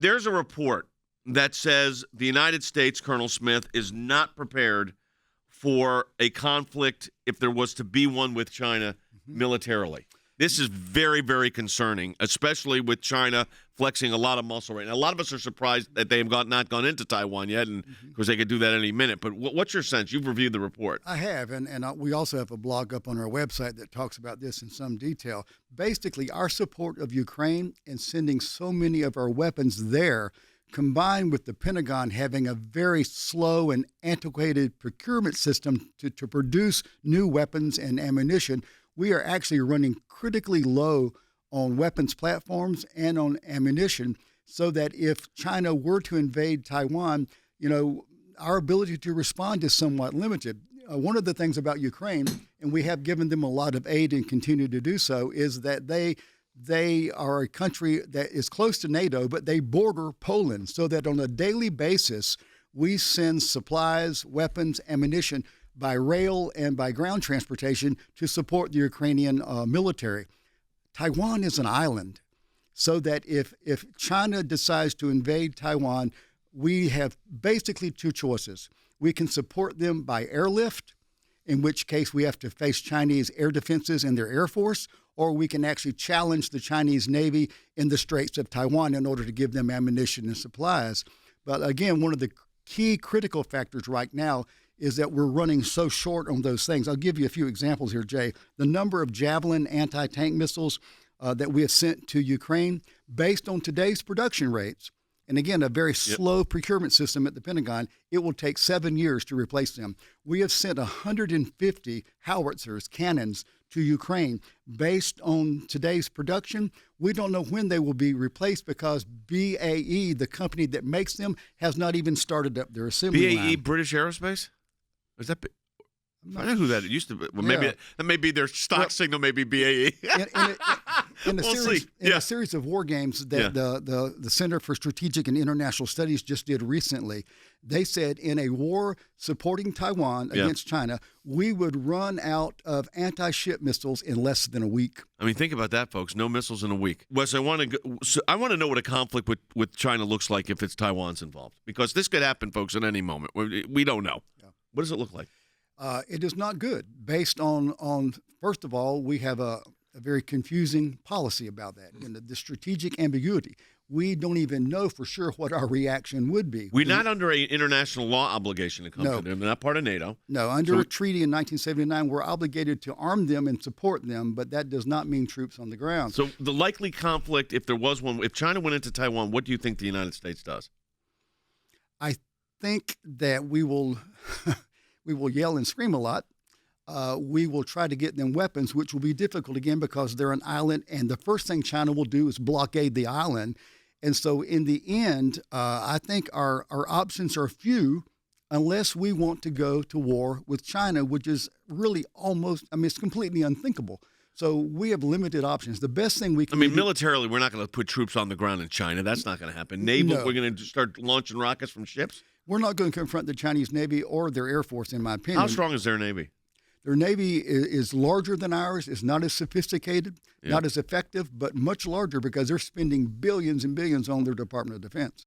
There's a report that says the United States, Colonel Smith, is not prepared for a conflict if there was to be one with China militarily. This is very, very concerning, especially with China flexing a lot of muscle right now. A lot of us are surprised that they have not gone into Taiwan yet, and of course they could do that any minute. But what's your sense? You've reviewed the report. I have, and we also have a blog up on our website that talks about this in some detail. Basically, our support of Ukraine and sending so many of our weapons there, combined with the Pentagon having a very slow and antiquated procurement system to produce new weapons and ammunition, we are actually running critically low on weapons platforms and on ammunition, so that if China were to invade Taiwan, our ability to respond is somewhat limited. One of the things about Ukraine, and we have given them a lot of aid and continue to do so, is that they are a country that is close to NATO, but they border Poland, so that on a daily basis, we send supplies, weapons, ammunition by rail and by ground transportation to support the Ukrainian military. Taiwan is an island, so that if China decides to invade Taiwan, we have basically two choices. We can support them by airlift, in which case we have to face Chinese air defenses and their air force, or we can actually challenge the Chinese Navy in the Straits of Taiwan in order to give them ammunition and supplies. But again, one of the key critical factors right now is that we're running so short on those things. I'll give you a few examples here, Jay. The number of Javelin anti-tank missiles that we have sent to Ukraine, based on today's production rates, and again, a very slow procurement system at the Pentagon, it will take 7 years to replace them. We have sent 150 howitzers, cannons, to Ukraine. Based on today's production, we don't know when they will be replaced because BAE, the company that makes them, has not even started up their assembly line. BAE, British Aerospace? Is that? I know who that used to be. Well, maybe that may be their stock signal. Maybe BAE. In a series of war games that the Center for Strategic and International Studies just did recently, they said in a war supporting Taiwan against China, we would run out of anti-ship missiles in less than a week. I mean, think about that, folks. No missiles in a week. Wes, I want to know what a conflict with China looks like if it's Taiwan's involved, because this could happen, folks, at any moment. We don't know. Yeah. What does it look like? It is not good. Based on first of all, we have a very confusing policy about that, and the strategic ambiguity. We don't even know for sure what our reaction would be. We're not under an international law obligation to come to them. They're not part of NATO. No, under a treaty in 1979, we're obligated to arm them and support them, but that does not mean troops on the ground. So the likely conflict, if there was one, if China went into Taiwan, what do you think the United States does? I think that we will we will yell and scream a lot. We will try to get them weapons, which will be difficult again because they're an island, and the first thing China will do is blockade the island. And so in the end, I think our options are few unless we want to go to war with China, which is really it's completely unthinkable. So we have limited options. The best thing we can do, militarily, we're not going to put troops on the ground in China. That's not going to happen. Naval, we're going to start launching rockets from ships? We're not going to confront the Chinese Navy or their Air Force, in my opinion. How strong is their Navy? Their Navy is larger than ours, is not as sophisticated, not as effective, but much larger because they're spending billions and billions on their Department of Defense.